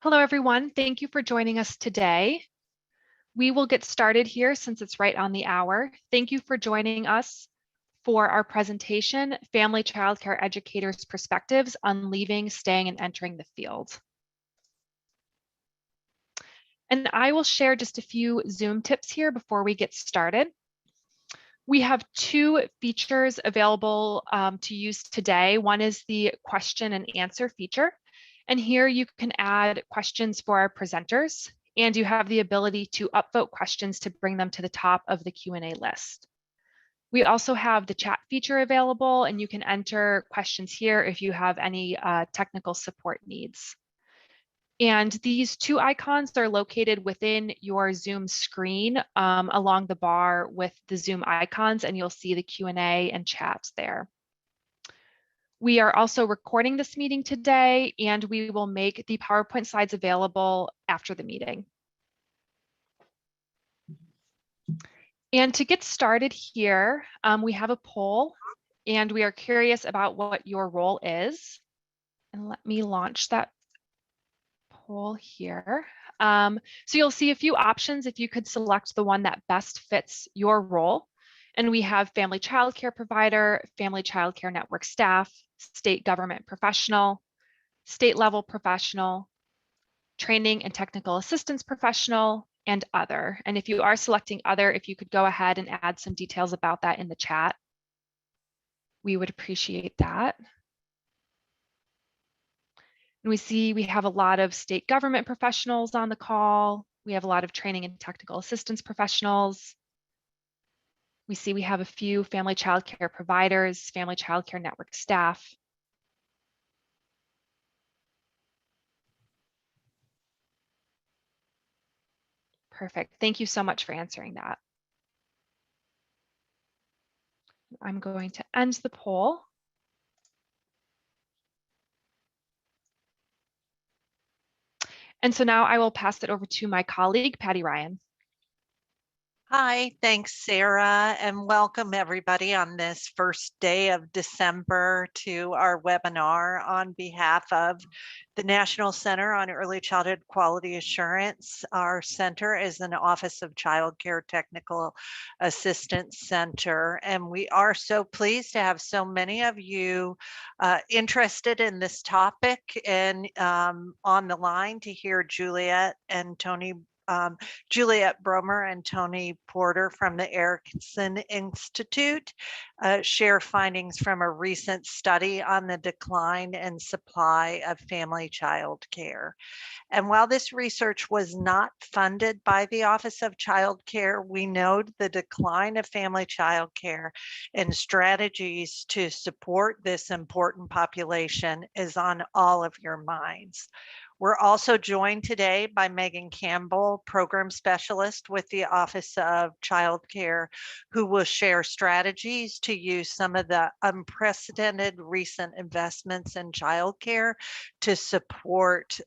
Hello, everyone. Thank you for joining us today. We will get started here since it's right on the hour. Thank you for joining us for our presentation, Family Childcare Educators' Perspectives on Leaving, Staying, and Entering the Field. And I will share just a few Zoom tips here before we get started. We have two features available to use today. One is the question and answer feature. And here you can add questions for our presenters, and you have the ability to upvote questions to bring them to the top of the Q&A list. We also have the chat feature available, and you can enter questions here if you have any technical support needs. And these two icons are located within your Zoom screen along the bar with the Zoom icons, and you'll see the Q&A and chats there. We are also recording this meeting today, and we will make the PowerPoint slides available after the meeting. And to get started here, we have a poll, and we are curious about what your role is. And let me launch that poll here. So you'll see a few options if you could select the one that best fits your role. And we have family childcare provider, family childcare network staff, state government professional, state level professional, training and technical assistance professional, and other. And if you are selecting other, if you could go ahead and add some details about that in the chat, we would appreciate that. And we see we have a lot of state government professionals on the call. We have a lot of training and technical assistance professionals. We see we have a few family childcare providers, family childcare network staff. Perfect. Thank you so much for answering that. I'm going to end the poll. And so now I will pass it over to my colleague, Patty Ryan. Hi, thanks, Sarah, and welcome everybody on this first day of December to our webinar on behalf of the National Center on Early Childhood Quality Assurance. Our center is an Office of Child Care Technical Assistance Center, and we are so pleased to have so many of you interested in this topic and on the line to hear Juliet Bromer and Toni Porter from the Erickson Institute share findings from a recent study on the decline in supply of family child care. And while this research was not funded by the Office of Child Care, we know the decline of family child care and strategies to support this important population is on all of your minds. We're also joined today by Megan Campbell, Program Specialist with the Office of Child Care, who will share strategies to use some of the unprecedented recent investments in child care to support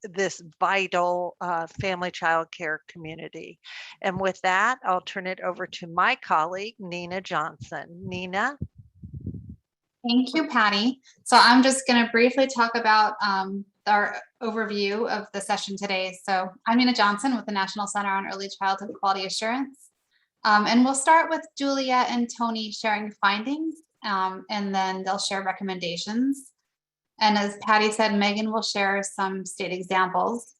this vital family child care community. And with that, I'll turn it over to my colleague, Nina Johnson. Nina? Thank you, Patty. So I'm just going to briefly talk about our overview of the session today. So I'm Nina Johnson with the National Center on Early Childhood Quality Assurance. And we'll start with Juliet and Toni sharing findings, and then they'll share recommendations. And as Patty said, Megan will share some state examples.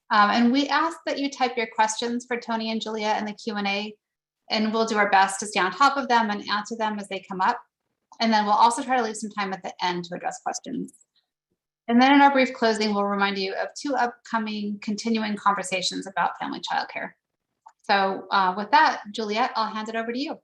And we ask that you type your questions for Toni and Juliet in the Q&A, and we'll do our best to stay on top of them and answer them as they come up. And then we'll also try to leave some time at the end to address questions. And then in our brief closing, we'll remind you of two upcoming continuing conversations about family childcare. So with that, Juliet, I'll hand it over to you.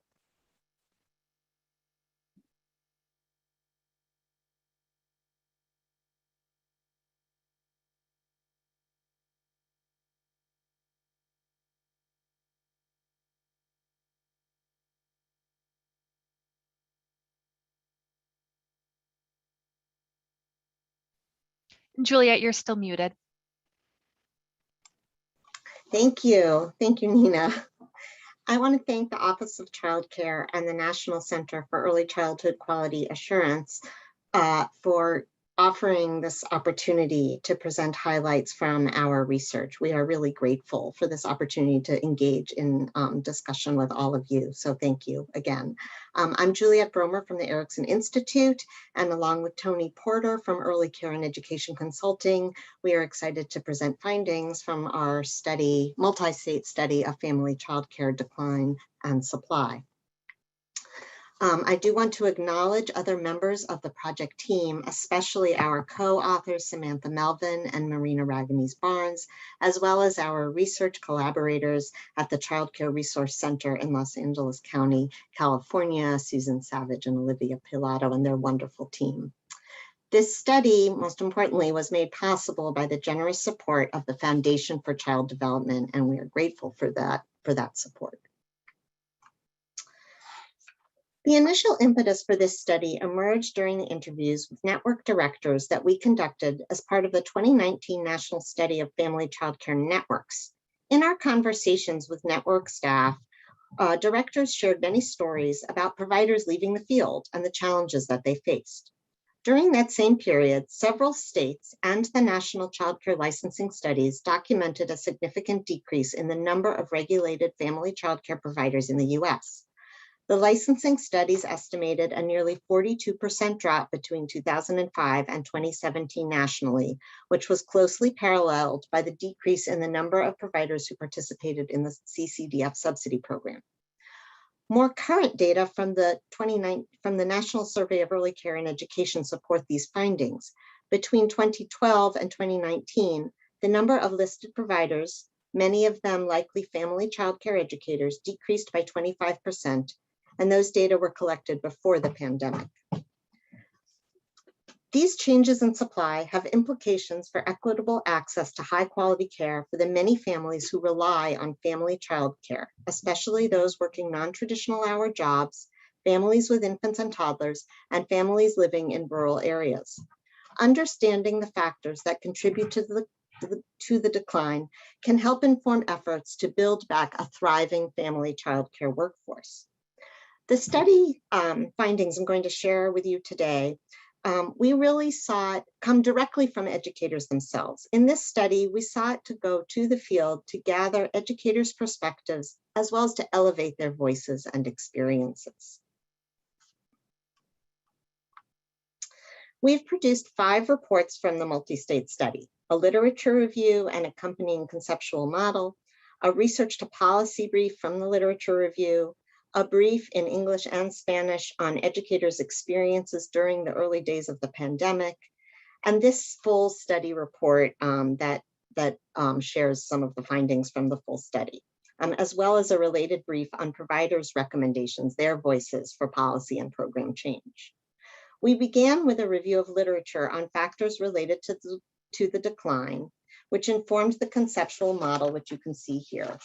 Juliet, you're still muted. Thank you. Thank you, Nina. I want to thank the Office of Child Care and the National Center for Early Childhood Quality Assurance for offering this opportunity to present highlights from our research. We are really grateful for this opportunity to engage in discussion with all of you. So thank you again. I'm Juliet Bromer from the Erickson Institute, and along with Toni Porter from Early Care and Education Consulting, we are excited to present findings from our study, multi-state study of family child care decline and supply. I do want to acknowledge other members of the project team, especially our co-authors, Samantha Melvin and Marina Raganese Barnes, as well as our research collaborators at the Child Care Resource Center in Los Angeles County, California, Susan Savage and Olivia Pilato and their wonderful team. This study, most importantly, was made possible by the generous support of the Foundation for Child Development, and we are grateful for that support. The initial impetus for this study emerged during the interviews with network directors that we conducted as part of the 2019 National Study of Family Child Care Networks. In our conversations with network staff, directors shared many stories about providers leaving the field and the challenges that they faced. During that same period, several states and the National Child Care Licensing Studies documented a significant decrease in the number of regulated family child care providers in the US. The licensing studies estimated a nearly 42% drop between 2005 and 2017 nationally, which was closely paralleled by the decrease in the number of providers who participated in the CCDF subsidy program. More current data from the National Survey of Early Care and Education support these findings. Between 2012 and 2019, the number of listed providers, many of them likely family child care educators, decreased by 25%. And those data were collected before the pandemic. These changes in supply have implications for equitable access to high quality care for the many families who rely on family child care, especially those working non-traditional hour jobs, families with infants and toddlers, and families living in rural areas. Understanding the factors that contribute to the decline can help inform efforts to build back a thriving family child care workforce. The study findings I'm going to share with you today, we really saw it come directly from educators themselves. In this study, we sought to go to the field to gather educators' perspectives, as well as to elevate their voices and experiences. We've produced 5 reports from the multi-state study, a literature review and accompanying conceptual model, a research to policy brief from the literature review, a brief in English and Spanish on educators' experiences during the early days of the pandemic, and this full study report that shares some of the findings from the full study, as well as a related brief on providers' recommendations, their voices for policy and program change. We began with a review of literature on factors related to the decline, which informed the conceptual model, which you can see here.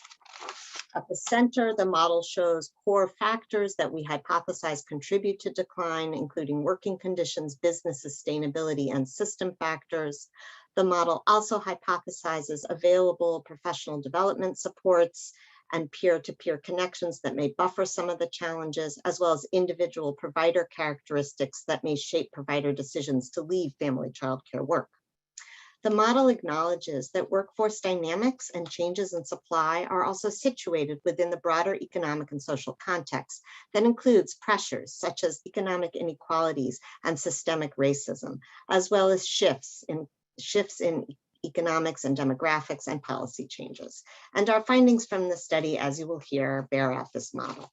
At the center, the model shows core factors that we hypothesize contribute to decline, including working conditions, business sustainability, and system factors. The model also hypothesizes available professional development supports and peer-to-peer connections that may buffer some of the challenges, as well as individual provider characteristics that may shape provider decisions to leave family child care work. The model acknowledges that workforce dynamics and changes in supply are also situated within the broader economic and social context that includes pressures such as economic inequalities and systemic racism, as well as shifts in economics and demographics and policy changes. And our findings from the study, as you will hear, bear out this model.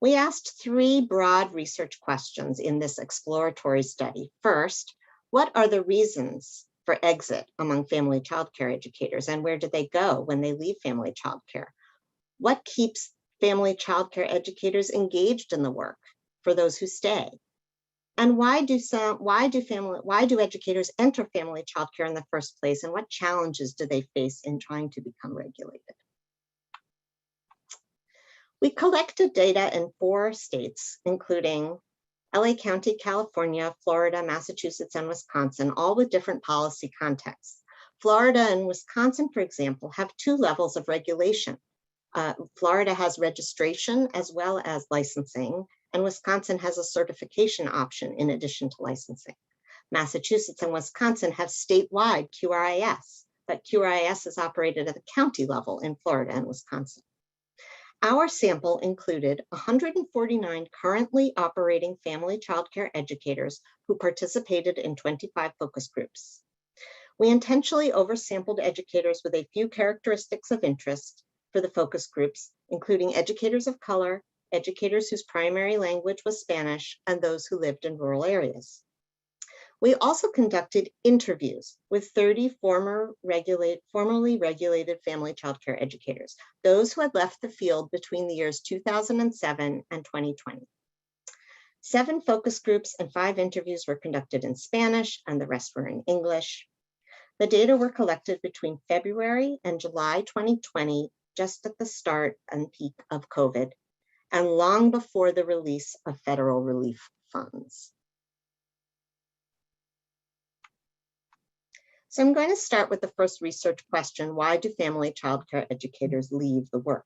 We asked 3 broad research questions in this exploratory study. First, what are the reasons for exit among family child care educators, and where do they go when they leave family child care? What keeps family child care educators engaged in the work for those who stay? And why do educators enter family child care in the first place, and what challenges do they face in trying to become regulated? We collected data in 4 states, including LA County, California, Florida, Massachusetts, and Wisconsin, all with different policy contexts. Florida and Wisconsin, for example, have 2 levels of regulation. Florida has registration as well as licensing, and Wisconsin has a certification option in addition to licensing. Massachusetts and Wisconsin have statewide QRIS, but QRIS is operated at the county level in Florida and Wisconsin. Our sample included 149 currently operating family childcare educators who participated in 25 focus groups. We intentionally oversampled educators with a few characteristics of interest for the focus groups, including educators of color, educators whose primary language was Spanish, and those who lived in rural areas. We also conducted interviews with 30 formerly regulated family childcare educators, those who had left the field between the years 2007 and 2020. 7 focus groups and 5 interviews were conducted in Spanish, and the rest were in English. The data were collected between February and July 2020, just at the start and peak of COVID, and long before the release of federal relief funds. So I'm going to start with the first research question: why do family childcare educators leave the work?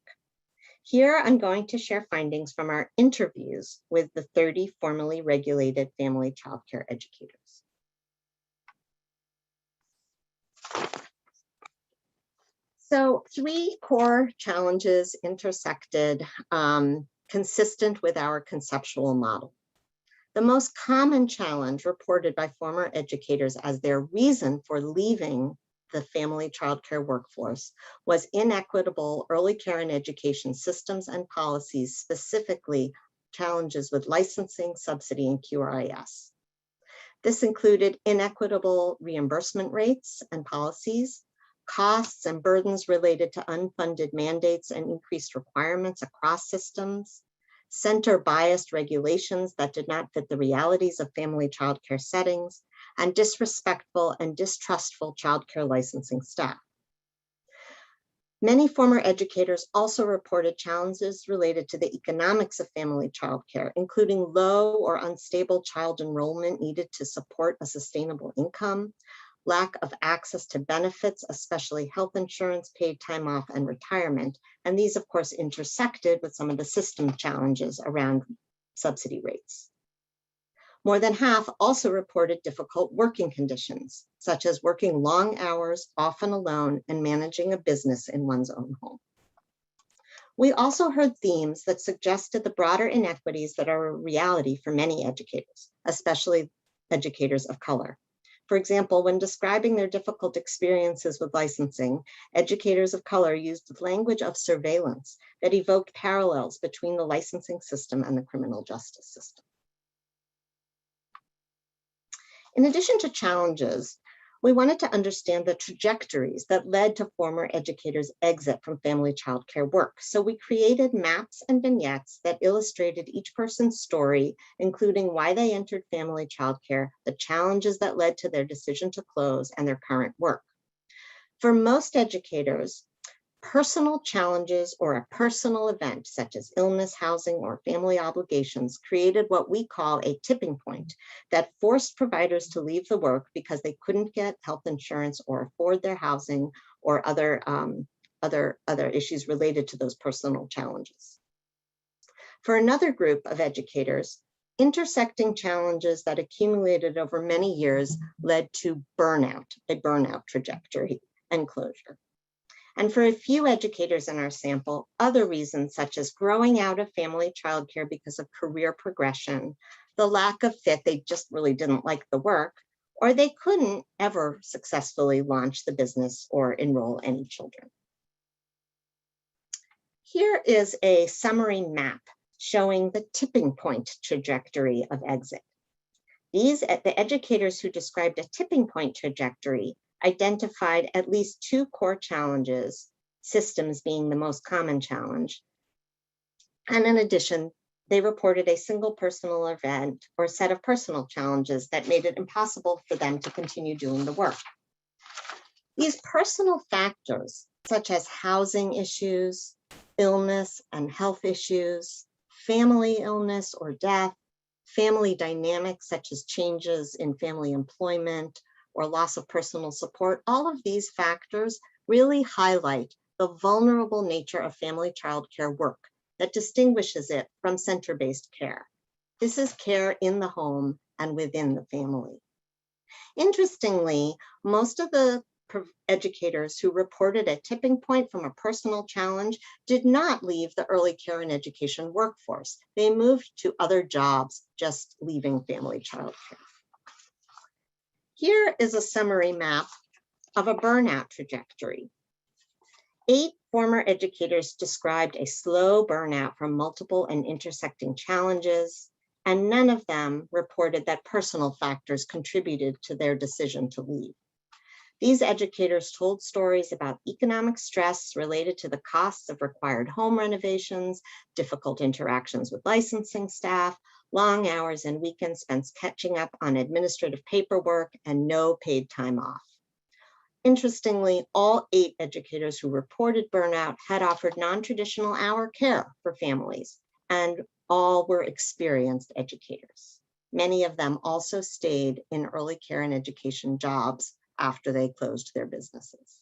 Here I'm going to share findings from our interviews with the 30 formally regulated family childcare educators. So 3 core challenges intersected, consistent with our conceptual model. The most common challenge reported by former educators as their reason for leaving the family childcare workforce was inequitable early care and education systems and policies, specifically challenges with licensing, subsidy, and QRIS. This included inequitable reimbursement rates and policies, costs and burdens related to unfunded mandates and increased requirements across systems, center-biased regulations that did not fit the realities of family childcare settings, and disrespectful and distrustful childcare licensing staff. Many former educators also reported challenges related to the economics of family childcare, including low or unstable child enrollment needed to support a sustainable income, lack of access to benefits, especially health insurance, paid time off, and retirement. And these, of course, intersected with some of the system challenges around subsidy rates. More than half also reported difficult working conditions, such as working long hours, often alone, and managing a business in one's own home. We also heard themes that suggested the broader inequities that are a reality for many educators, especially educators of color. For example, when describing their difficult experiences with licensing, educators of color used language of surveillance that evoked parallels between the licensing system and the criminal justice system. In addition to challenges, we wanted to understand the trajectories that led to former educators' exit from family childcare work. So we created maps and vignettes that illustrated each person's story, including why they entered family childcare, the challenges that led to their decision to close, and their current work. For most educators, personal challenges or a personal event such as illness, housing, or family obligations created what we call a tipping point that forced providers to leave the work because they couldn't get health insurance or afford their housing or other issues related to those personal challenges. For another group of educators, intersecting challenges that accumulated over many years led to burnout, a burnout trajectory and closure. And for a few educators in our sample, other reasons such as growing out of family childcare because of career progression, the lack of fit, they just really didn't like the work, or they couldn't ever successfully launch the business or enroll any children. Here is a summary map showing the tipping point trajectory of exit. The educators who described a tipping point trajectory identified at least 2 core challenges, systems being the most common challenge. And in addition, they reported a single personal event or set of personal challenges that made it impossible for them to continue doing the work. These personal factors, such as housing issues, illness and health issues, family illness or death, family dynamics such as changes in family employment, or loss of personal support, all of these factors really highlight the vulnerable nature of family childcare work that distinguishes it from center-based care. This is care in the home and within the family. Interestingly, most of the educators who reported a tipping point from a personal challenge did not leave the early care and education workforce. They moved to other jobs, just leaving family child care. Here is a summary map of a burnout trajectory. 8 former educators described a slow burnout from multiple and intersecting challenges, and none of them reported that personal factors contributed to their decision to leave. These educators told stories about economic stress related to the costs of required home renovations, difficult interactions with licensing staff, long hours and weekends spent catching up on administrative paperwork, and no paid time off. Interestingly, all 8 educators who reported burnout had offered non-traditional hour care for families, and all were experienced educators. Many of them also stayed in early care and education jobs after they closed their businesses.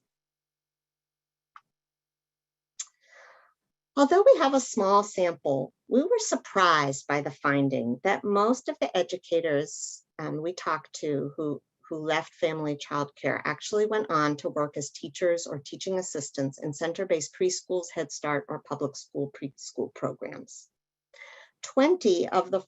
Although we have a small sample, we were surprised by the finding that most of the educators we talked to who left family child care actually went on to work as teachers or teaching assistants in center-based preschools, Head Start, or public school preschool programs. 20 of the 30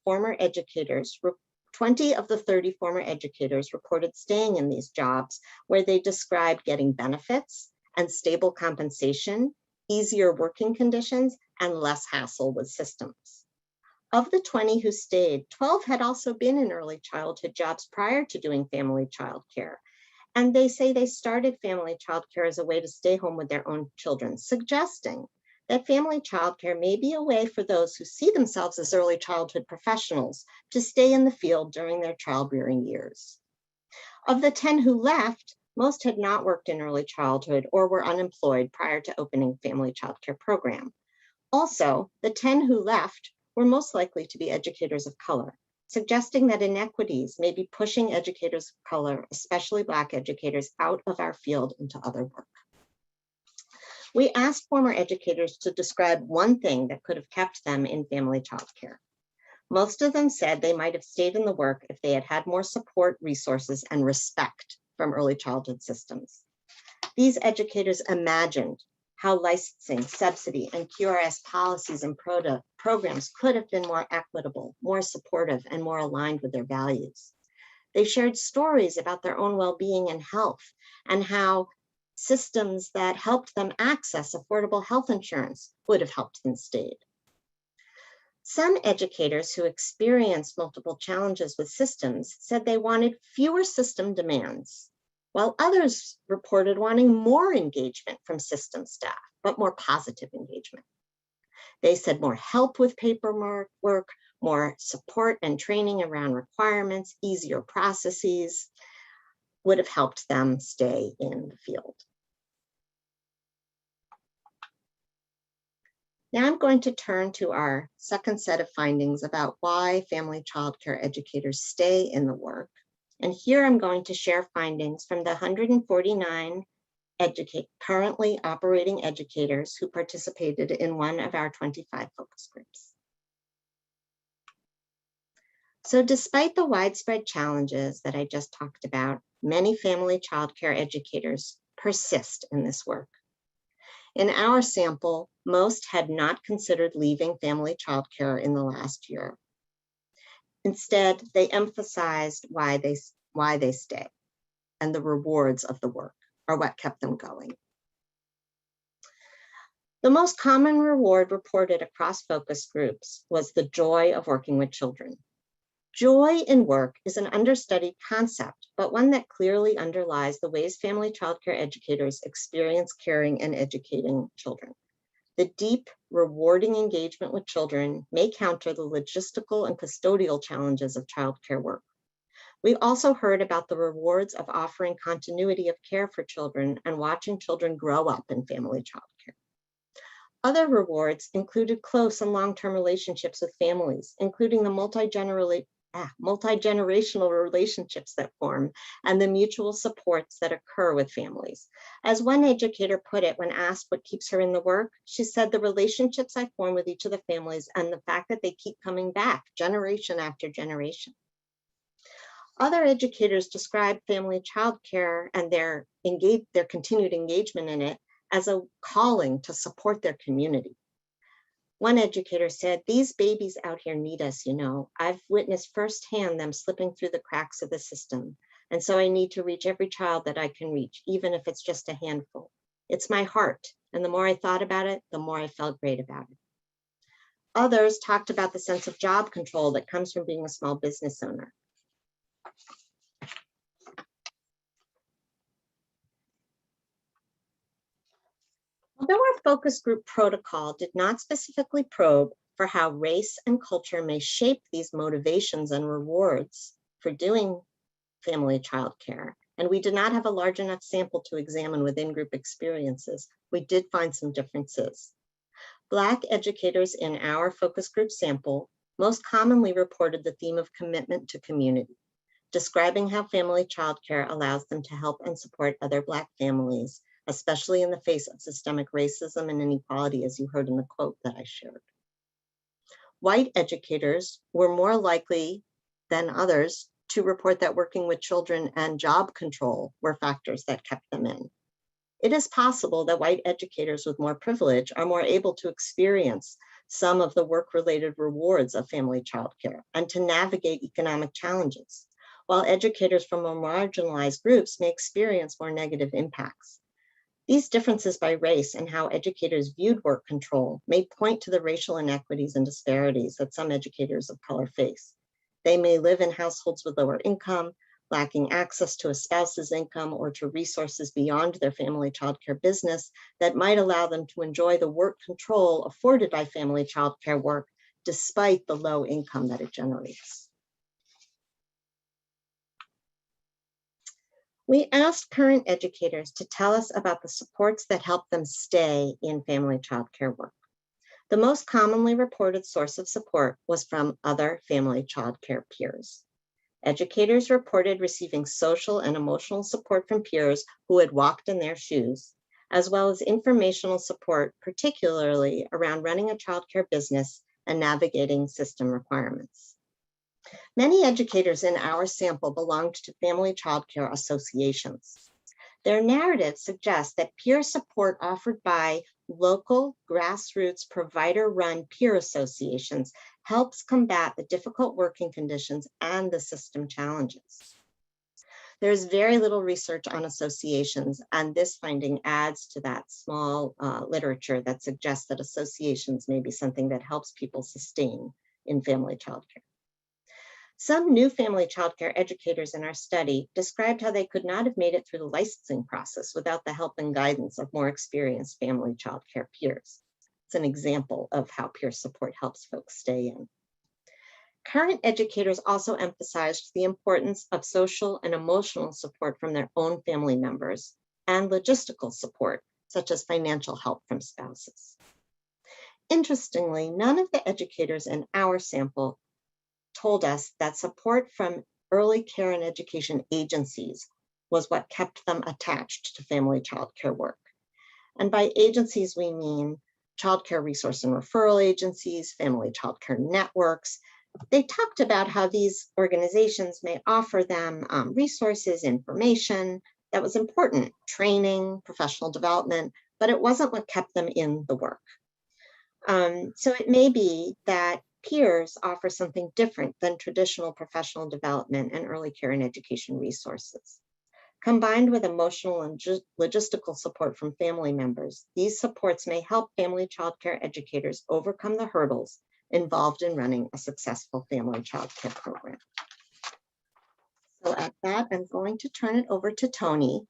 former educators reported staying in these jobs, where they described getting benefits and stable compensation, easier working conditions, and less hassle with systems. Of the 20 who stayed, 12 had also been in early childhood jobs prior to doing family child care. And they say they started family child care as a way to stay home with their own children, suggesting that family child care may be a way for those who see themselves as early childhood professionals to stay in the field during their child-rearing years. Of the 10 who left, most had not worked in early childhood or were unemployed prior to opening family child care program. Also, the 10 who left were most likely to be educators of color, suggesting that inequities may be pushing educators of color, especially Black educators, out of our field into other work. We asked former educators to describe one thing that could have kept them in family child care. Most of them said they might have stayed in the work if they had had more support, resources, and respect from early childhood systems. These educators imagined how licensing, subsidy, and QRS policies and programs could have been more equitable, more supportive, and more aligned with their values. They shared stories about their own well-being and health, and how systems that helped them access affordable health insurance would have helped them stay. Some educators who experienced multiple challenges with systems said they wanted fewer system demands, while others reported wanting more engagement from system staff, but more positive engagement. They said more help with paperwork, more support and training around requirements, easier processes would have helped them stay in the field. Now I'm going to turn to our second set of findings about why family child care educators stay in the work. And here I'm going to share findings from the 149 currently operating educators who participated in one of our 25 focus groups. So despite the widespread challenges that I just talked about, many family child care educators persist in this work. In our sample, most had not considered leaving family child care in the last year. Instead, they emphasized why they stay, and the rewards of the work are what kept them going. The most common reward reported across focus groups was the joy of working with children. Joy in work is an understudied concept, but one that clearly underlies the ways family child care educators experience caring and educating children. The deep, rewarding engagement with children may counter the logistical and custodial challenges of childcare work. We also heard about the rewards of offering continuity of care for children and watching children grow up in family childcare. Other rewards included close and long-term relationships with families, including the multi-generational relationships that form, and the mutual supports that occur with families. As one educator put it when asked what keeps her in the work, she said, the relationships I form with each of the families and the fact that they keep coming back generation after generation. Other educators describe family childcare and their continued engagement in it as a calling to support their community. One educator said, these babies out here need us, you know. I've witnessed firsthand them slipping through the cracks of the system. And so I need to reach every child that I can reach, even if it's just a handful. It's my heart. And the more I thought about it, the more I felt great about it. Others talked about the sense of job control that comes from being a small business owner. Although our focus group protocol did not specifically probe for how race and culture may shape these motivations and rewards for doing family childcare, and we did not have a large enough sample to examine within group experiences, we did find some differences. Black educators in our focus group sample most commonly reported the theme of commitment to community, describing how family childcare allows them to help and support other Black families, especially in the face of systemic racism and inequality, as you heard in the quote that I shared. White educators were more likely than others to report that working with children and job control were factors that kept them in. It is possible that white educators with more privilege are more able to experience some of the work-related rewards of family childcare and to navigate economic challenges, while educators from more marginalized groups may experience more negative impacts. These differences by race and how educators viewed work control may point to the racial inequities and disparities that some educators of color face. They may live in households with lower income, lacking access to a spouse's income or to resources beyond their family childcare business that might allow them to enjoy the work control afforded by family childcare work, despite the low income that it generates. We asked current educators to tell us about the supports that help them stay in family childcare work. The most commonly reported source of support was from other family childcare peers. Educators reported receiving social and emotional support from peers who had walked in their shoes, as well as informational support, particularly around running a childcare business and navigating system requirements. Many educators in our sample belonged to family childcare associations. Their narrative suggests that peer support offered by local grassroots provider-run peer associations helps combat the difficult working conditions and the system challenges. There's very little research on associations, and this finding adds to that small literature that suggests that associations may be something that helps people sustain in family childcare. Some new family childcare educators in our study described how they could not have made it through the licensing process without the help and guidance of more experienced family childcare peers. It's an example of how peer support helps folks stay in. Current educators also emphasized the importance of social and emotional support from their own family members and logistical support, such as financial help from spouses. Interestingly, none of the educators in our sample told us that support from early care and education agencies was what kept them attached to family childcare work. And by agencies, we mean childcare resource and referral agencies, family childcare networks. They talked about how these organizations may offer them resources, information that was important, training, professional development, but it wasn't what kept them in the work. So it may be that peers offer something different than traditional professional development and early care and education resources. Combined with emotional and logistical support from family members, these supports may help family childcare educators overcome the hurdles involved in running a successful family childcare program. So at that, I'm going to turn it over to Toni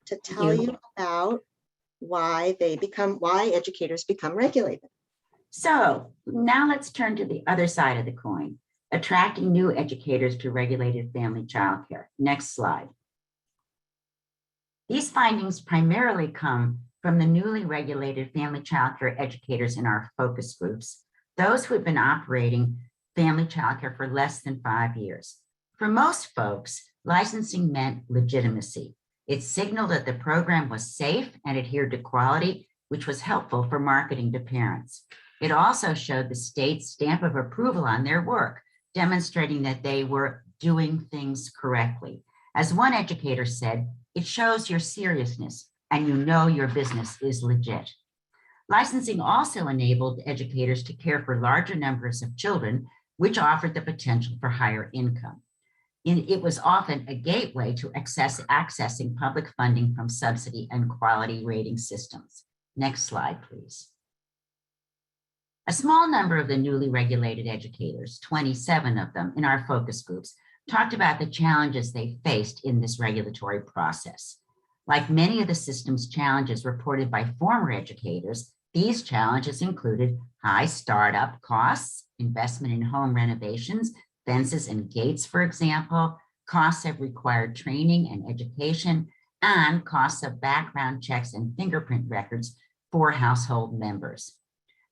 to tell you about why educators become regulated. So now let's turn to the other side of the coin, attracting new educators to regulated family childcare. Next slide. These findings primarily come from the newly regulated family childcare educators in our focus groups, those who have been operating family childcare for less than 5 years. For most folks, licensing meant legitimacy. It signaled that the program was safe and adhered to quality, which was helpful for marketing to parents. It also showed the state's stamp of approval on their work, demonstrating that they were doing things correctly. As one educator said, it shows your seriousness and you know your business is legit. Licensing also enabled educators to care for larger numbers of children, which offered the potential for higher income. It was often a gateway to accessing public funding from subsidy and quality rating systems. Next slide, please. A small number of the newly regulated educators, 27 of them in our focus groups, talked about the challenges they faced in this regulatory process. Like many of the system's challenges reported by former educators, these challenges included high startup costs, investment in home renovations, fences and gates, for example, costs of required training and education, and costs of background checks and fingerprint records for household members.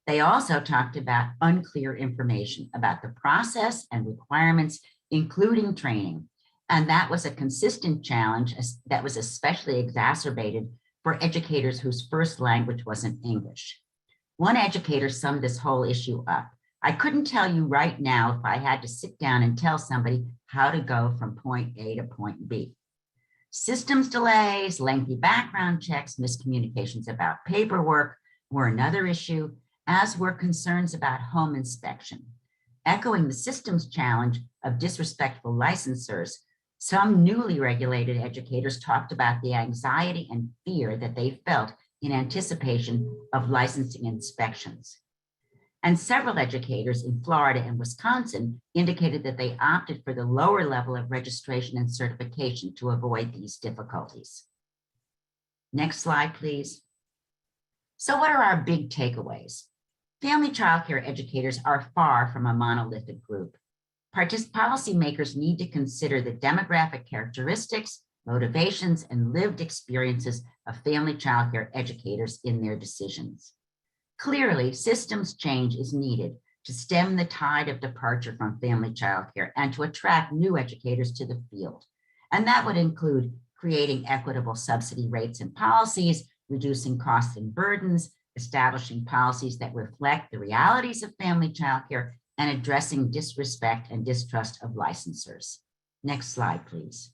They also talked about unclear information about the process and requirements, including training. And that was a consistent challenge that was especially exacerbated for educators whose first language wasn't English. One educator summed this whole issue up. I couldn't tell you right now if I had to sit down and tell somebody how to go from point A to point B. Systems delays, lengthy background checks, miscommunications about paperwork were another issue, as were concerns about home inspection. Echoing the systems challenge of disrespectful licensors, some newly regulated educators talked about the anxiety and fear that they felt in anticipation of licensing inspections. And several educators in Florida and Wisconsin indicated that they opted for the lower level of registration and certification to avoid these difficulties. Next slide, please. So what are our big takeaways? Family childcare educators are far from a monolithic group. Policymakers need to consider the demographic characteristics, motivations, and lived experiences of family childcare educators in their decisions. Clearly, systems change is needed to stem the tide of departure from family childcare and to attract new educators to the field. And that would include creating equitable subsidy rates and policies, reducing costs and burdens, establishing policies that reflect the realities of family childcare, and addressing disrespect and distrust of licensors. Next slide, please.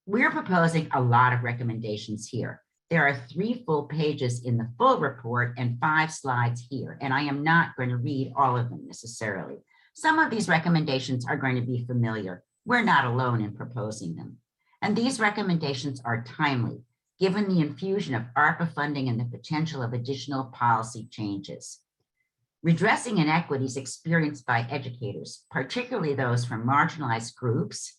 We're proposing a lot of recommendations here. There are 3 full pages in the full report and 5 slides here, and I am not going to read all of them necessarily. Some of these recommendations are going to be familiar. We're not alone in proposing them. And these recommendations are timely, given the infusion of ARPA funding and the potential of additional policy changes. Redressing inequities experienced by educators, particularly those from marginalized groups,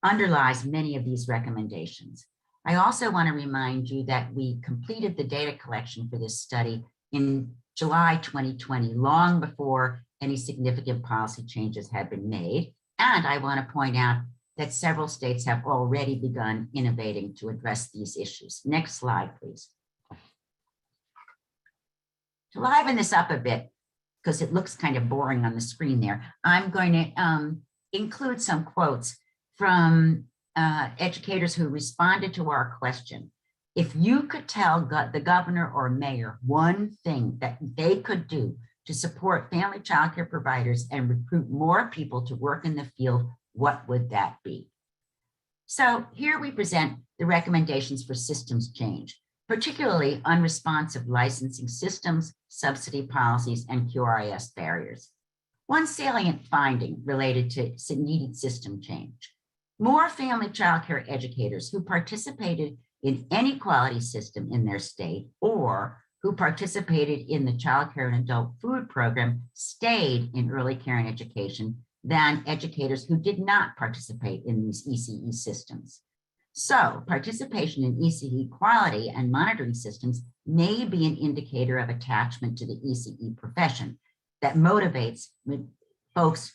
underlies many of these recommendations. I also want to remind you that we completed the data collection for this study in July 2020, long before any significant policy changes had been made. And I want to point out that several states have already begun innovating to address these issues. Next slide, please. To liven this up a bit, because it looks kind of boring on the screen there, I'm going to include some quotes from educators who responded to our question. If you could tell the governor or mayor one thing that they could do to support family childcare providers and recruit more people to work in the field, what would that be? So here we present the recommendations for systems change, particularly unresponsive licensing systems, subsidy policies, and QRIS barriers. One salient finding related to needed system change. More family childcare educators who participated in any quality system in their state or who participated in the childcare and adult food program stayed in early care and education than educators who did not participate in these ECE systems. So participation in ECE quality and monitoring systems may be an indicator of attachment to the ECE profession that motivates folks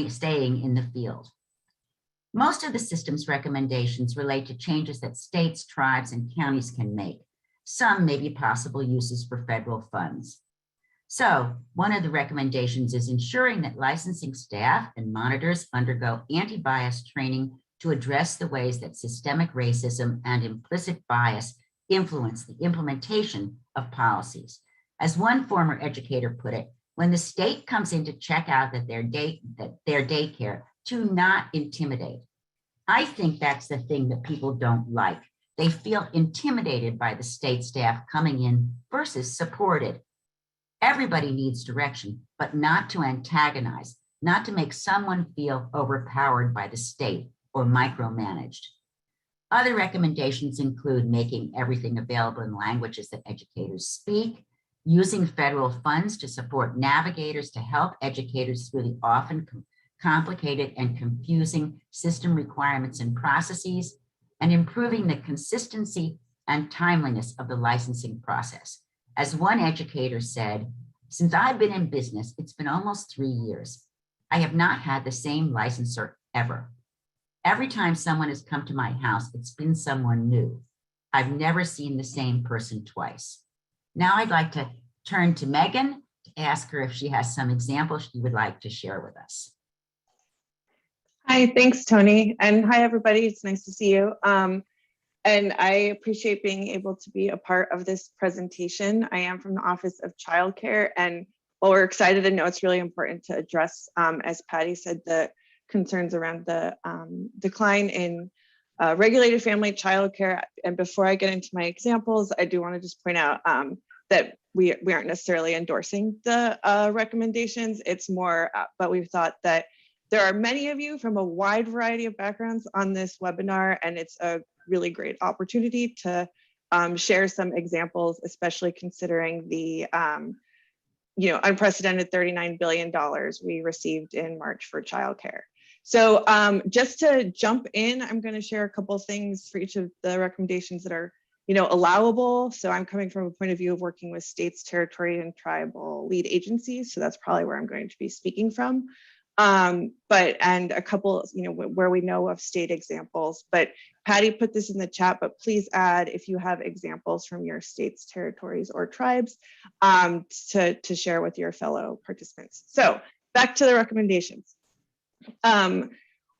staying in the field. Most of the system's recommendations relate to changes that states, tribes, and counties can make. Some may be possible uses for federal funds. So one of the recommendations is ensuring that licensing staff and monitors undergo anti-bias training to address the ways that systemic racism and implicit bias influence the implementation of policies. As one former educator put it, when the state comes in to check out that their daycare, to not intimidate. I think that's the thing that people don't like. They feel intimidated by the state staff coming in versus supported. Everybody needs direction, but not to antagonize, not to make someone feel overpowered by the state or micromanaged. Other recommendations include making everything available in languages that educators speak, using federal funds to support navigators to help educators through the often complicated and confusing system requirements and processes, and improving the consistency and timeliness of the licensing process. As one educator said, since I've been in business, it's been almost 3 years. I have not had the same licensor ever. Every time someone has come to my house, it's been someone new. I've never seen the same person twice. Now I'd like to turn to Megan to ask her if she has some examples she would like to share with us. Hi, thanks, Toni. And hi, everybody. It's nice to see you. And I appreciate being able to be a part of this presentation. I am from the Office of Childcare, and while we're excited and know it's really important to address, as Patty said, the concerns around the decline in regulated family childcare. And before I get into my examples, I do want to just point out that we aren't necessarily endorsing the recommendations. It's more, but we've thought that there are many of you from a wide variety of backgrounds on this webinar, and it's a really great opportunity to share some examples, especially considering the unprecedented $39 billion we received in March for childcare. So just to jump in, I'm going to share a couple of things for each of the recommendations that are allowable. So I'm coming from a point of view of working with states, territory, and tribal lead agencies. So that's probably where I'm going to be speaking from. And a couple, where we know of state examples, but Patty put this in the chat, but please add if you have examples from your states, territories, or tribes to share with your fellow participants. So back to the recommendations.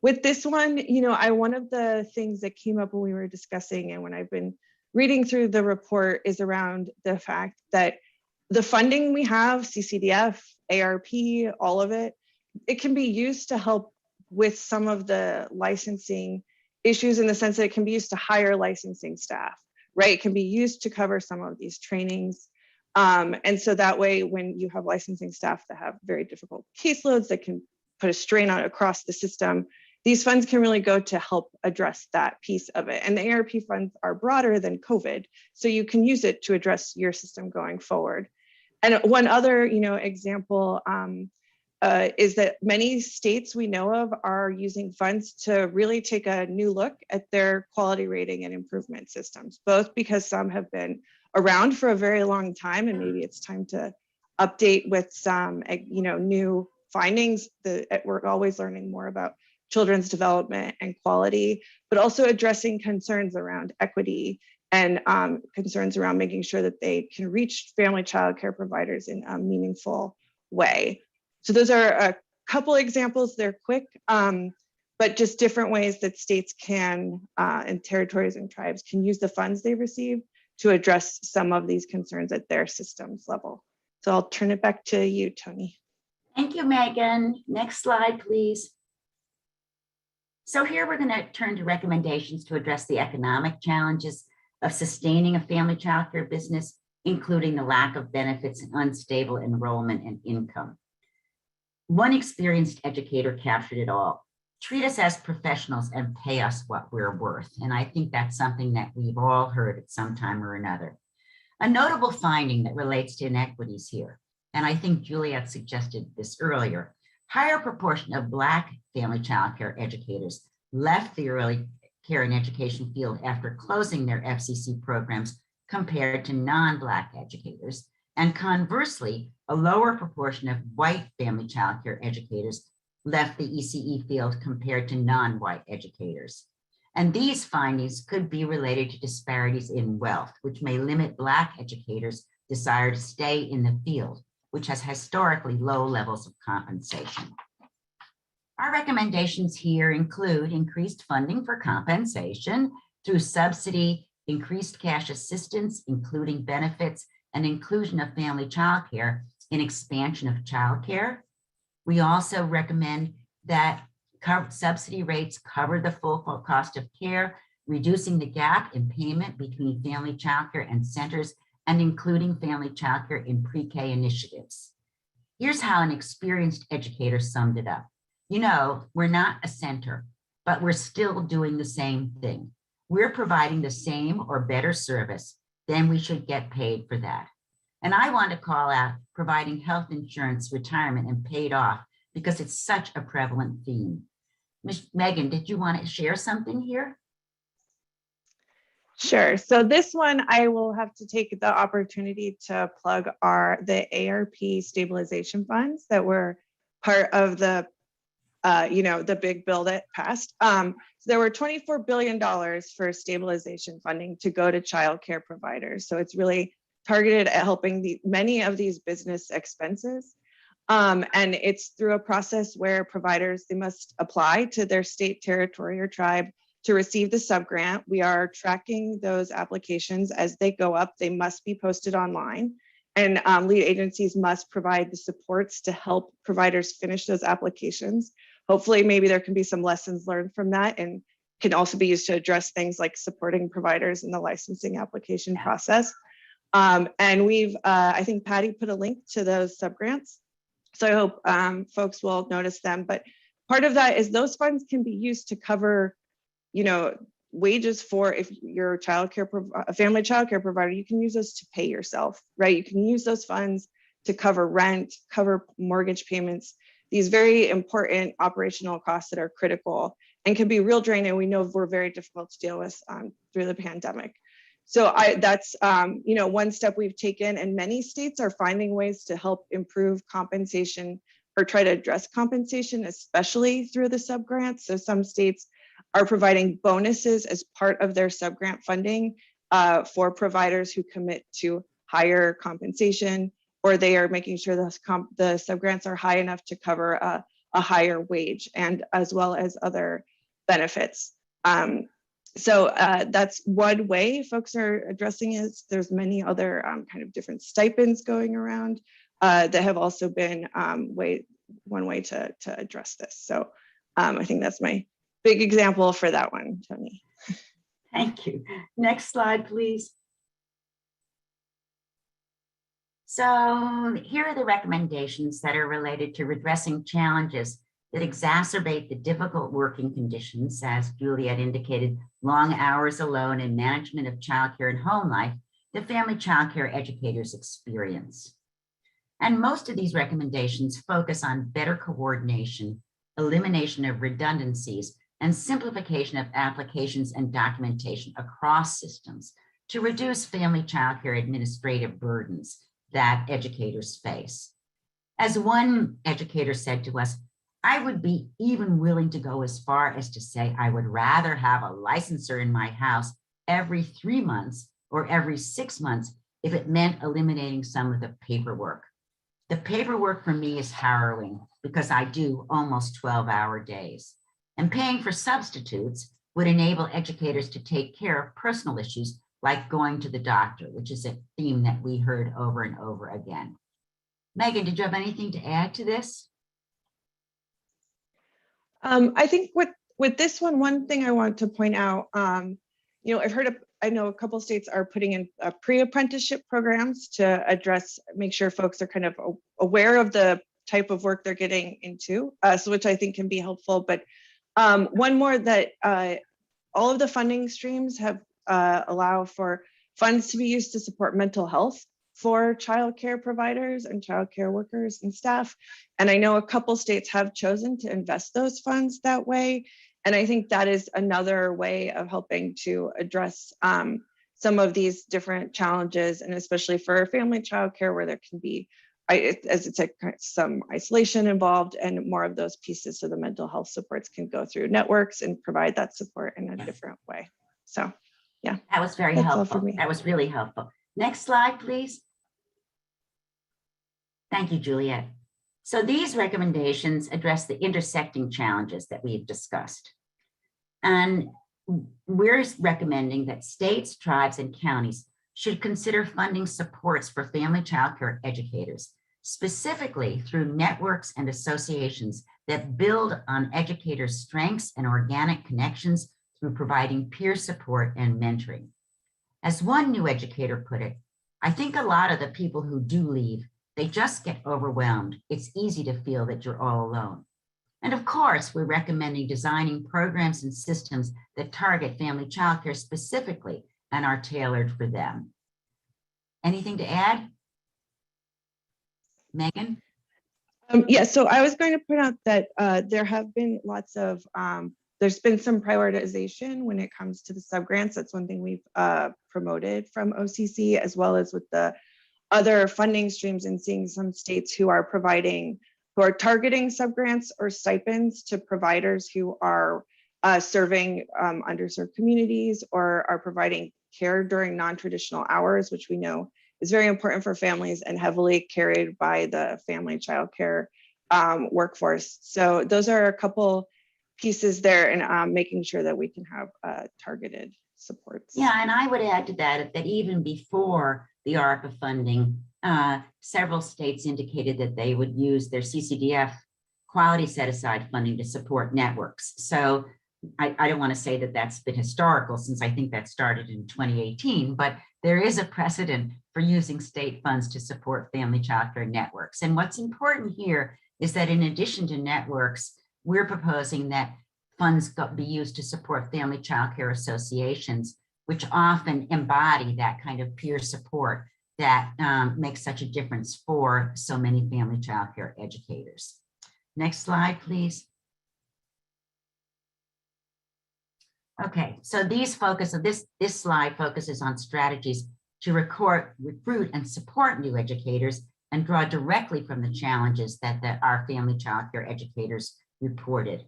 With this one, one of the things that came up when we were discussing and when I've been reading through the report is around the fact that the funding we have, CCDF, ARP, all of it, it can be used to help with some of the licensing issues in the sense that it can be used to hire licensing staff, right? It can be used to cover some of these trainings. And so that way, when you have licensing staff that have very difficult caseloads that can put a strain on across the system, these funds can really go to help address that piece of it. And the ARP funds are broader than COVID, so you can use it to address your system going forward. And one other, example is that many states we know of are using funds to really take a new look at their quality rating and improvement systems, both because some have been around for a very long time and maybe it's time to update with some, new findings. We're always learning more about children's development and quality, but also addressing concerns around equity and concerns around making sure that they can reach family child care providers in a meaningful way. So those are a couple examples. They're quick, but just different ways that states can, and territories and tribes can use the funds they receive to address some of these concerns at their systems level. So I'll turn it back to you, Toni. Thank you, Megan. Next slide, please. So here we're going to turn to recommendations to address the economic challenges of sustaining a family child care business, including the lack of benefits and unstable enrollment and income. One experienced educator captured it all. Treat us as professionals and pay us what we're worth. And I think that's something that we've all heard at some time or another. A notable finding that relates to inequities here, and I think Juliet suggested this earlier, higher proportion of Black family child care educators left the early care and education field after closing their FCC programs compared to non-Black educators. And conversely, a lower proportion of white family child care educators left the ECE field compared to non-white educators. And these findings could be related to disparities in wealth, which may limit Black educators' desire to stay in the field, which has historically low levels of compensation. Our recommendations here include increased funding for compensation through subsidy, increased cash assistance, including benefits, and inclusion of family childcare in expansion of childcare. We also recommend that subsidy rates cover the full cost of care, reducing the gap in payment between family childcare and centers, and including family childcare in pre-K initiatives. Here's how an experienced educator summed it up. You know, we're not a center, but we're still doing the same thing. We're providing the same or better service, then we should get paid for that. And I want to call out providing health insurance, retirement, and paid off, because it's such a prevalent theme. Megan, did you want to share something here? Sure. So this one, I will have to take the opportunity to plug the ARP stabilization funds that were part of the the big bill that passed. So there were $24 billion for stabilization funding to go to childcare providers. So it's really targeted at helping many of these business expenses. And it's through a process where providers, they must apply to their state, territory, or tribe to receive the subgrant. We are tracking those applications as they go up. They must be posted online. And lead agencies must provide the supports to help providers finish those applications. Hopefully, maybe there can be some lessons learned from that, and can also be used to address things like supporting providers in the licensing application process. And we've, I think Patty put a link to those subgrants. So I hope folks will notice them. But part of that is those funds can be used to cover, wages for, if you're a family childcare provider, you can use those to pay yourself, right? You can use those funds to cover rent, cover mortgage payments, these very important operational costs that are critical and can be real drain, and we know were very difficult to deal with through the pandemic. So that's one step we've taken, and many states are finding ways to help improve compensation or try to address compensation, especially through the subgrants. So some states are providing bonuses as part of their subgrant funding for providers who commit to higher compensation, or they are making sure the subgrants are high enough to cover a higher wage, and as well as other benefits. So that's one way folks are addressing it. There's many other kind of different stipends going around that have also been one way to address this. So I think that's my big example for that one, Toni. Thank you. Next slide, please. So here are the recommendations that are related to redressing challenges that exacerbate the difficult working conditions, as Juliet indicated, long hours alone and management of childcare and home life that family childcare educators experience. And most of these recommendations focus on better coordination, elimination of redundancies, and simplification of applications and documentation across systems to reduce family childcare administrative burdens that educators face. As one educator said to us, I would be even willing to go as far as to say I would rather have a licensor in my house every 3 months or every 6 months if it meant eliminating some of the paperwork. The paperwork for me is harrowing because I do almost 12-hour days. And paying for substitutes would enable educators to take care of personal issues like going to the doctor, which is a theme that we heard over and over again. Megan, did you have anything to add to this? I think with this one thing I want to point out, I know a couple of states are putting in pre-apprenticeship programs to make sure folks are kind of aware of the type of work they're getting into, so which I think can be helpful. But one more that all of the funding streams have allow for funds to be used to support mental health for childcare providers and childcare workers and staff. And I know a couple states have chosen to invest those funds that way. And I think that is another way of helping to address some of these different challenges, and especially for family childcare where there can be, as it's some isolation involved, and more of those pieces so the mental health supports can go through networks and provide that support in a different way. So yeah. That was very helpful. That was really helpful. Next slide, please. Thank you, Juliet. So these recommendations address the intersecting challenges that we've discussed. And we're recommending that states, tribes, and counties should consider funding supports for family childcare educators, specifically through networks and associations that build on educators' strengths and organic connections through providing peer support and mentoring. As one new educator put it, I think a lot of the people who do leave, they just get overwhelmed. It's easy to feel that you're all alone. And of course, we're recommending designing programs and systems that target family childcare specifically and are tailored for them. Anything to add? Megan? Yeah, so I was going to point out that there have been lots of, there's been some prioritization when it comes to the subgrants. That's one thing we've promoted from OCC, as well as with the other funding streams, and seeing some states who are targeting subgrants or stipends to providers who are serving underserved communities or are providing care during non-traditional hours, which we know is very important for families and heavily carried by the family childcare workforce. So those are a couple pieces there, and making sure that we can have targeted supports. Yeah, and I would add to that even before the ARPA funding, several states indicated that they would use their CCDF quality set-aside funding to support networks. So I don't want to say that that's been historical, since I think that started in 2018, but there is a precedent for using state funds to support family childcare networks. And what's important here is that in addition to networks, we're proposing that funds be used to support family childcare associations, which often embody that kind of peer support that makes such a difference for so many family childcare educators. Next slide, please. Okay, so this slide focuses on strategies to recruit and support new educators and draw directly from the challenges that our family childcare educators reported.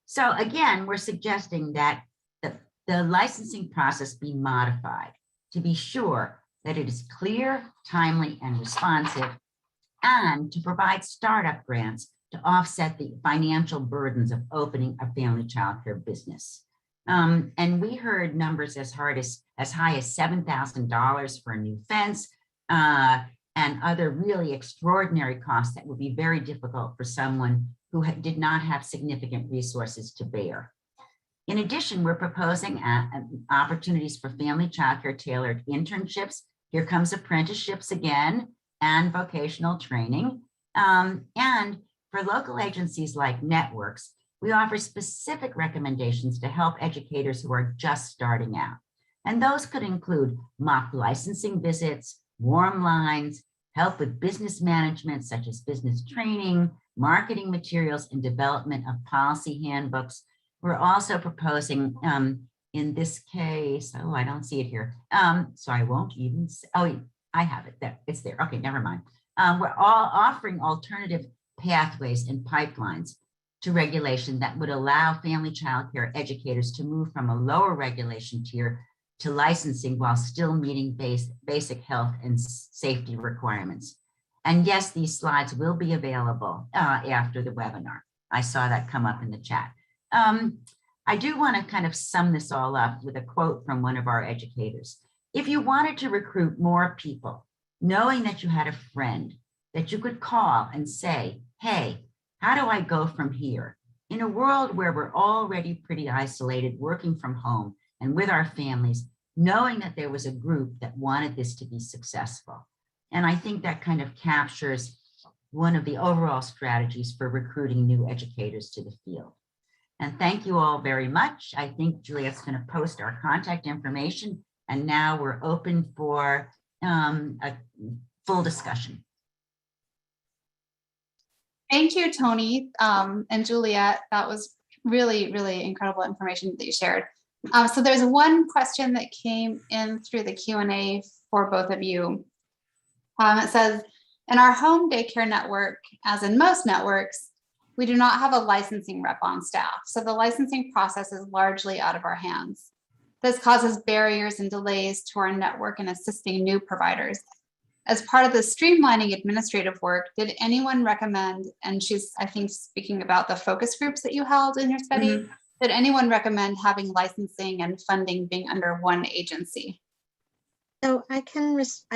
So again, we're suggesting that the licensing process be modified to be sure that it is clear, timely, and responsive, and to provide startup grants to offset the financial burdens of opening a family childcare business. And we heard numbers as high as $7,000 for a new fence, and other really extraordinary costs that would be very difficult for someone who did not have significant resources to bear. In addition, we're proposing opportunities for family childcare tailored internships. Here comes apprenticeships again, and vocational training. And for local agencies like networks, we offer specific recommendations to help educators who are just starting out. And those could include mock licensing visits, warm lines, help with business management, such as business training, marketing materials, and development of policy handbooks. We're also proposing, in this case, oh, I don't see it here. So I won't even, oh, I have it there. It's there. Okay, never mind. We're all offering alternative pathways and pipelines to regulation that would allow family childcare educators to move from a lower regulation tier to licensing while still meeting basic health and safety requirements. And yes, these slides will be available after the webinar. I saw that come up in the chat. I do want to kind of sum this all up with a quote from one of our educators. If you wanted to recruit more people, knowing that you had a friend that you could call and say, hey, how do I go from here? In a world where we're already pretty isolated, working from home and with our families, knowing that there was a group that wanted this to be successful. And I think that kind of captures one of the overall strategies for recruiting new educators to the field. And thank you all very much. I think Juliet's going to post our contact information, and now we're open for a full discussion. Thank you, Toni and Juliet. That was really, really incredible information that you shared. So there's one question that came in through the Q&A for both of you. It says, in our home daycare network, as in most networks, we do not have a licensing rep on staff. So the licensing process is largely out of our hands. This causes barriers and delays to our network in assisting new providers. as part of the streamlining administrative work, did anyone recommend, and she's, I think, speaking about the focus groups that you held in your study, did anyone recommend having licensing and funding being under one agency? So I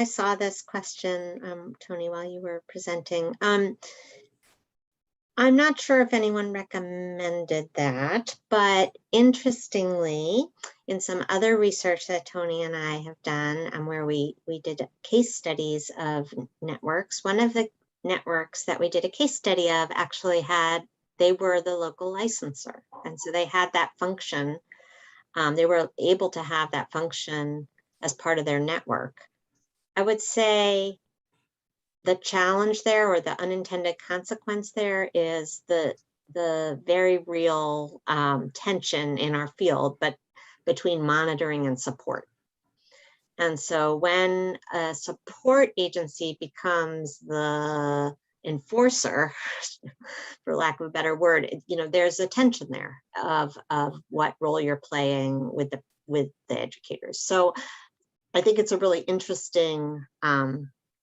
saw this question, Toni, while you were presenting. I'm not sure if anyone recommended that, but interestingly, in some other research that Toni and I have done, and where we did case studies of networks, one of the networks that we did a case study of actually they were the local licensor. And so they had that function. They were able to have that function as part of their network. I would say the challenge there, or the unintended consequence there, is the very real tension in our field, but between monitoring and support. And so when a support agency becomes the enforcer, for lack of a better word, there's a tension there of what role you're playing with the educators. So I think it's a really interesting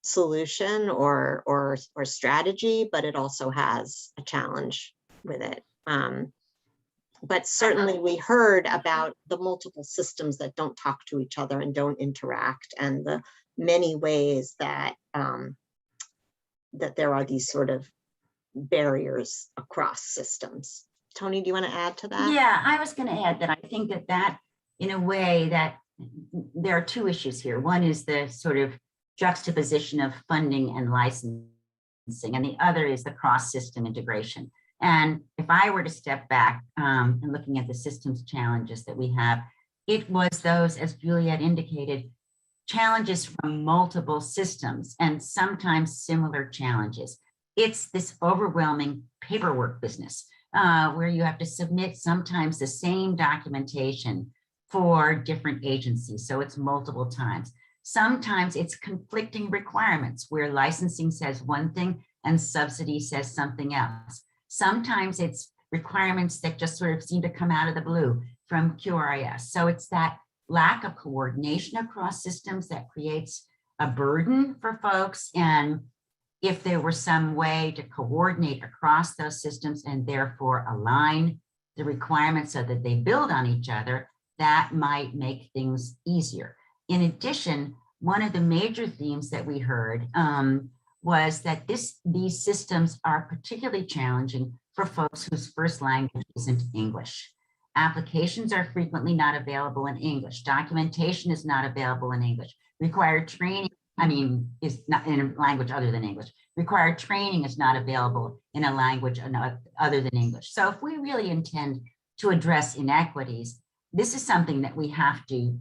solution or strategy, but it also has a challenge with it. But certainly we heard about the multiple systems that don't talk to each other and don't interact, and the many ways that that there are these sort of barriers across systems. Toni, do you want to add to that? Yeah, I was going to add that I think that in a way that there are two issues here. One is the sort of juxtaposition of funding and licensing, and the other is the cross-system integration. And if I were to step back and looking at the systems challenges that we have, it was those, as Juliet indicated, challenges from multiple systems and sometimes similar challenges. It's this overwhelming paperwork business where you have to submit sometimes the same documentation for different agencies. So it's multiple times. Sometimes it's conflicting requirements where licensing says one thing and subsidy says something else. Sometimes it's requirements that just sort of seem to come out of the blue from QRIS. So it's that lack of coordination across systems that creates a burden for folks. And if there were some way to coordinate across those systems and therefore align the requirements so that they build on each other, that might make things easier. In addition, one of the major themes that we heard was that these systems are particularly challenging for folks whose first language isn't English. Applications are frequently not available in English. Documentation is not available in English. Required training, is not in a language other than English. Required training is not available in a language other than English. So if we really intend to address inequities, this is something that we have to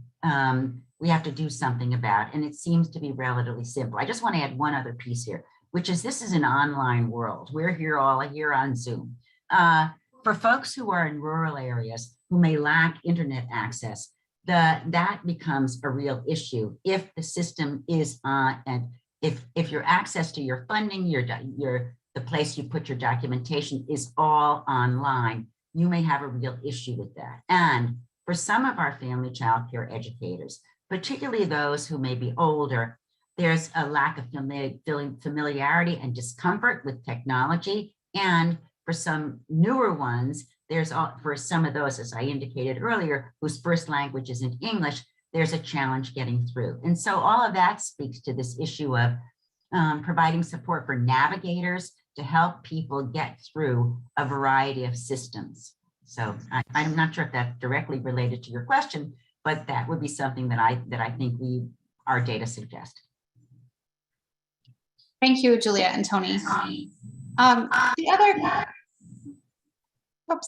do something about, and it seems to be relatively simple. I just want to add one other piece here, which is this is an online world. We're all here on Zoom. For folks who are in rural areas who may lack internet access, that becomes a real issue if the system is on, and if your access to your funding, the place you put your documentation is all online, you may have a real issue with that. And for some of our family child care educators, particularly those who may be older, there's a lack of familiarity and discomfort with technology. And for some newer ones, for some of those, as I indicated earlier, whose first language isn't English, there's a challenge getting through. And so all of that speaks to this issue of providing support for navigators to help people get through a variety of systems. So I'm not sure if that's directly related to your question, but that would be something that I think our data suggest. Thank you, Juliet and Toni.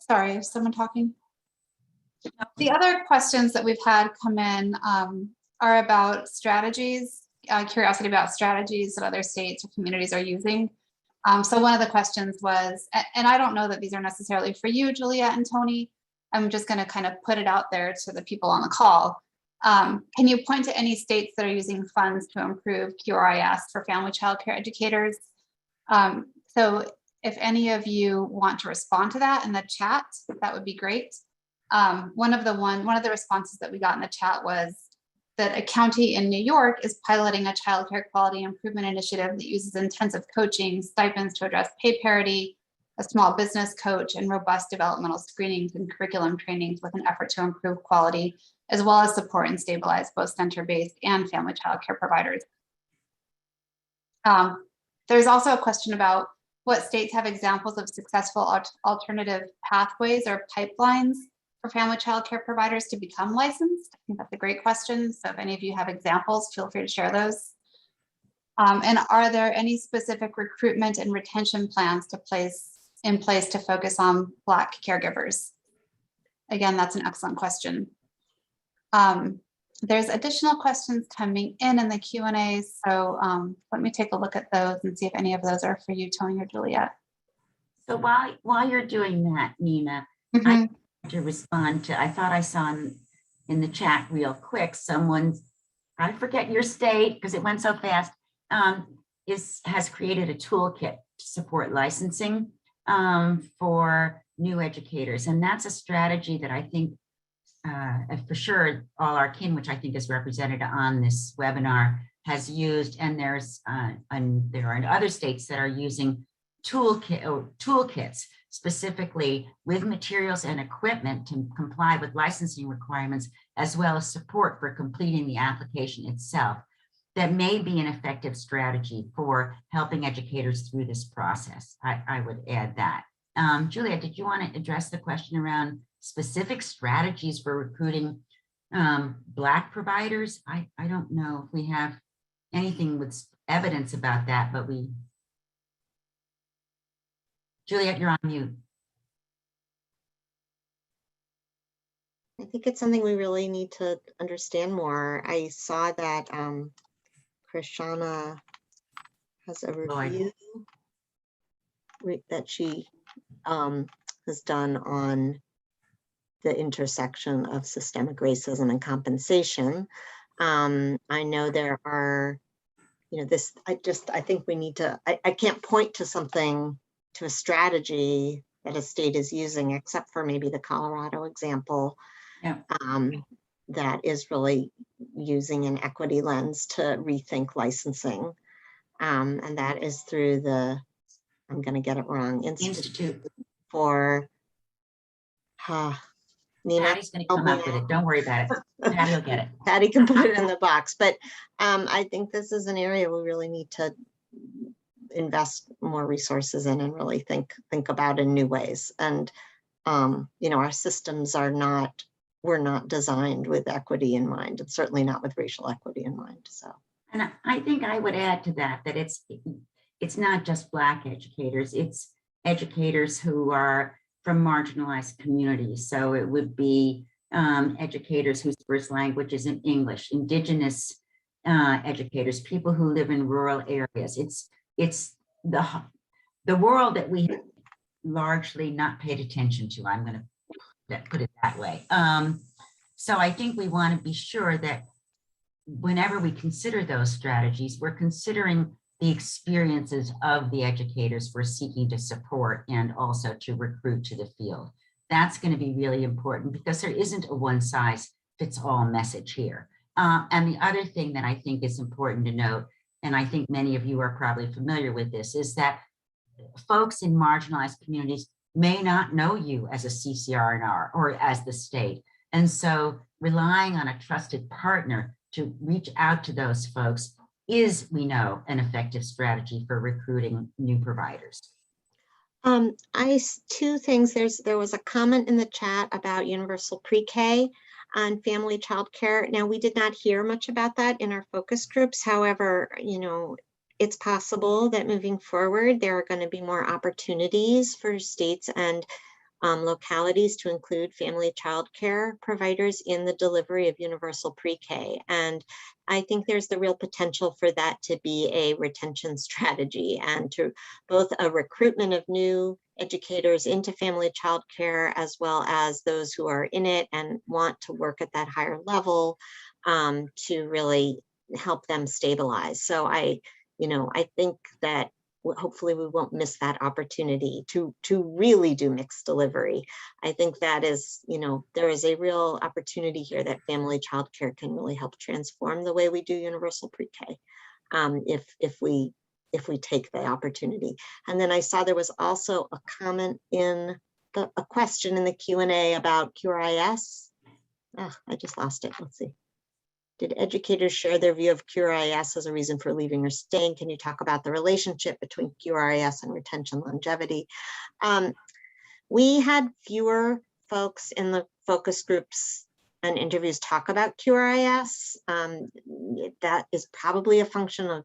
Sorry, is someone talking? The other questions that we've had come in are about strategies, curiosity about strategies that other states or communities are using. So one of the questions was, and I don't know that these are necessarily for you, Juliet and Toni, I'm just going to kind of put it out there to the people on the call. Can you point to any states that are using funds to improve QRIS for family child care educators? So if any of you want to respond to that in the chat, that would be great. One of the responses that we got in the chat was that a county in New York is piloting a childcare quality improvement initiative that uses intensive coaching, stipends to address pay parity, a small business coach, and robust developmental screenings and curriculum trainings with an effort to improve quality, as well as support and stabilize both center-based and family childcare providers. There's also a question about what states have examples of successful alternative pathways or pipelines for family childcare providers to become licensed. I think that's a great question. So if any of you have examples, feel free to share those. And are there any specific recruitment and retention plans in place to focus on Black caregivers? Again, that's an excellent question. There's additional questions coming in the Q&A. So let me take a look at those and see if any of those are for you, Toni or Juliet. So while you're doing that, Nina, I want to respond to, I thought I saw in the chat real quick, someone, I forget your state because it went so fast, has created a toolkit to support licensing for new educators. And that's a strategy that I think for sure all our kin, which I think is represented on this webinar, has used, and there are other states that are using toolkits specifically with materials and equipment to comply with licensing requirements, as well as support for completing the application itself. That may be an effective strategy for helping educators through this process. I would add that. Juliet, did you want to address the question around specific strategies for recruiting Black providers? I don't know if we have anything with evidence about that, but Juliet, you're on mute. I think it's something we really need to understand more. I saw that Krishana has a review that she has done on the intersection of systemic racism and compensation. I know there are, I think we need to, I can't point to something, to a strategy that a state is using, except for maybe the Colorado example, that is really using an equity lens to rethink licensing. And that is through the, I'm going to get it wrong, Institute for, Nina, Patty's going to come up with it. Don't worry about it. Patty will get it. Patty can put it in the box. But I think this is an area we really need to invest more resources in and really think about in new ways. And our systems we're not designed with equity in mind, and certainly not with racial equity in mind. So, and I think I would add to that it's not just Black educators, it's educators who are from marginalized communities. So it would be educators whose first language is in English, Indigenous educators, people who live in rural areas. It's the world that we have largely not paid attention to. I'm going to put it that way. So I think we want to be sure that whenever we consider those strategies, we're considering the experiences of the educators we're seeking to support and also to recruit to the field. That's going to be really important because there isn't a one-size-fits-all message here. And the other thing that I think is important to note, and I think many of you are probably familiar with this, is that folks in marginalized communities may not know you as a CCR&R or as the state. And so relying on a trusted partner to reach out to those folks is, we know, an effective strategy for recruiting new providers. Two things. There was a comment in the chat about universal pre-K on family child care. Now, we did not hear much about that in our focus groups. However, it's possible that moving forward, there are going to be more opportunities for states and localities to include family child care providers in the delivery of universal pre-K. And I think there's the real potential for that to be a retention strategy and to both a recruitment of new educators into family child care, as well as those who are in it and want to work at that higher level to really help them stabilize. So I think that hopefully we won't miss that opportunity to really do mixed delivery. I think that is, there is a real opportunity here that family childcare can really help transform the way we do universal pre-K, if we take the opportunity. And then I saw there was also a comment in a question in the Q&A about QRIS. I just lost it. Let's see. Did educators share their view of QRIS as a reason for leaving or staying? Can you talk about the relationship between QRIS and retention longevity? We had fewer folks in the focus groups and interviews talk about QRIS. That is probably a function of,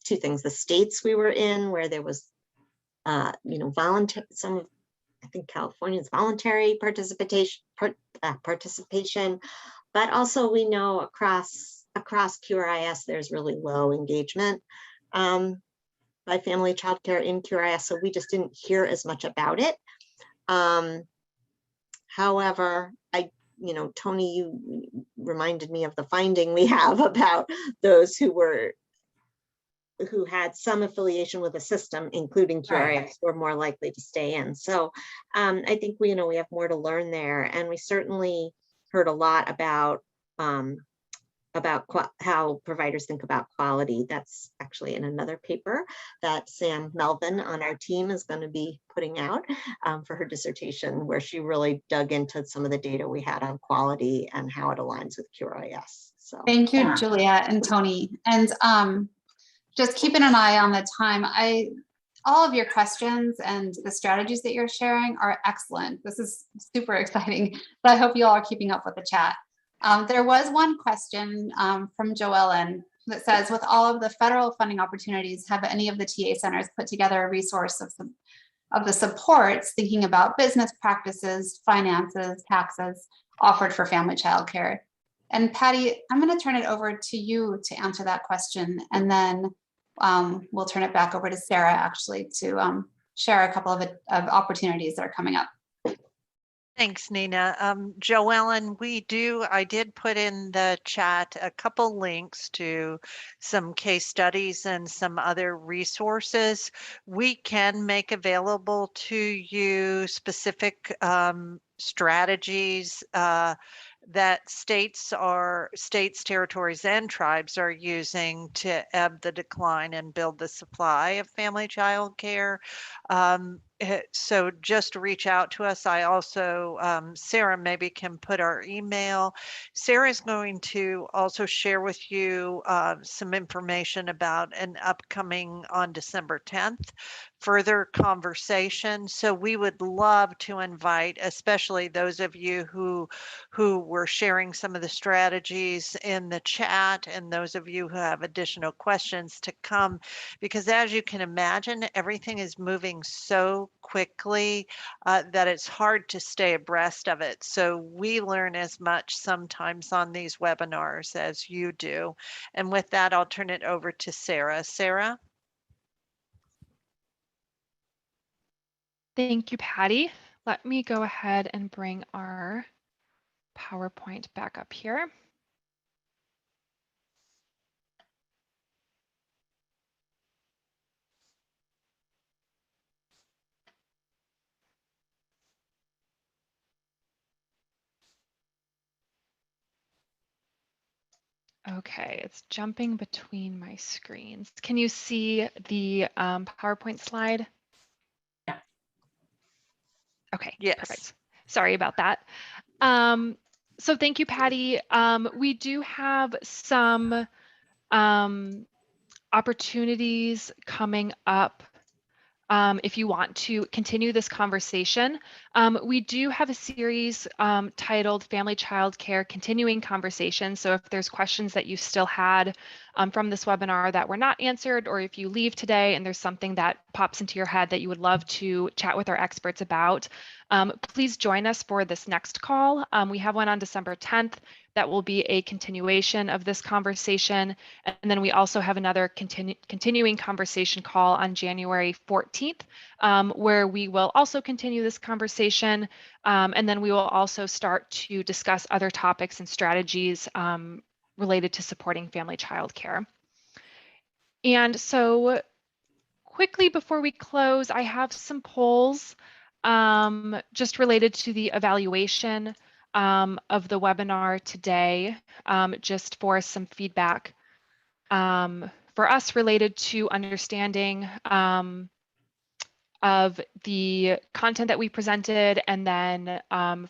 two things: the states we were in, where there was, voluntary, I think California's voluntary participation, but also we know across QRIS, there's really low engagement by family childcare in QRIS, so we just didn't hear as much about it. However, Toni, you reminded me of the finding we have about those who had some affiliation with a system, including QRIS, were more likely to stay in. So I think we have more to learn there, and we certainly heard a lot about how providers think about quality. That's actually in another paper that Sam Melvin on our team is going to be putting out for her dissertation, where she really dug into some of the data we had on quality and how it aligns with QRIS. So thank you, Juliet and Toni. And just keeping an eye on the time. All of your questions and the strategies that you're sharing are excellent. This is super exciting. So I hope you all are keeping up with the chat. There was one question from Joellen that says, with all of the federal funding opportunities, have any of the TA centers put together a resource of the supports thinking about business practices, finances, taxes offered for family childcare? And Patty, I'm going to turn it over to you to answer that question, and then we'll turn it back over to Sarah actually to share a couple of opportunities that are coming up. Thanks, Nina. Joellen, I did put in the chat a couple links to some case studies and some other resources. We can make available to you specific strategies that states, territories, and tribes are using to ebb the decline and build the supply of family child care. So just reach out to us. I also, Sarah maybe can put our email. Sarah is going to also share with you some information about an upcoming on December 10th further conversation. So we would love to invite, especially those of you who were sharing some of the strategies in the chat, and those of you who have additional questions, to come, because as you can imagine, everything is moving so quickly that it's hard to stay abreast of it. So we learn as much sometimes on these webinars as you do. And with that, I'll turn it over to Sarah. Sarah? Thank you, Patty. Let me go ahead and bring our PowerPoint back up here. Okay, it's jumping between my screens. Can you see the PowerPoint slide? Yeah. Okay, yes. Perfect. Sorry about that. So thank you, Patty. We do have some opportunities coming up. If you want to continue this conversation, we do have a series titled Family Child Care Continuing Conversation. So if there's questions that you still had from this webinar that were not answered, or if you leave today and there's something that pops into your head that you would love to chat with our experts about, please join us for this next call. We have one on December 10th. That will be a continuation of this conversation. And then we also have another continuing conversation call on January 14th, where we will also continue this conversation. And then we will also start to discuss other topics and strategies related to supporting family child care. And so quickly before we close, I have some polls just related to the evaluation of the webinar today, just for some feedback for us related to understanding of the content that we presented, and then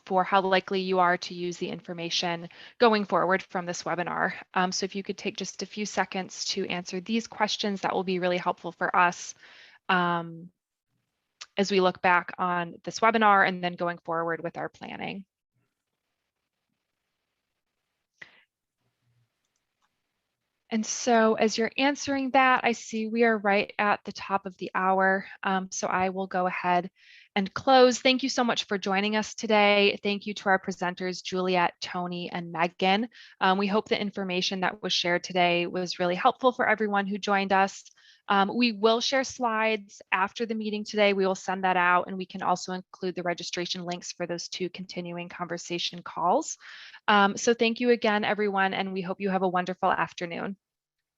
for how likely you are to use the information going forward from this webinar. So if you could take just a few seconds to answer these questions, that will be really helpful for us as we look back on this webinar and then going forward with our planning. And so as you're answering that, I see we are right at the top of the hour. So I will go ahead and close. Thank you so much for joining us today. Thank you to our presenters, Juliet, Toni, and Megan. We hope the information that was shared today was really helpful for everyone who joined us. We will share slides after the meeting today. We will send that out, and we can also include the registration links for those 2 continuing conversation calls. So thank you again, everyone, and we hope you have a wonderful afternoon.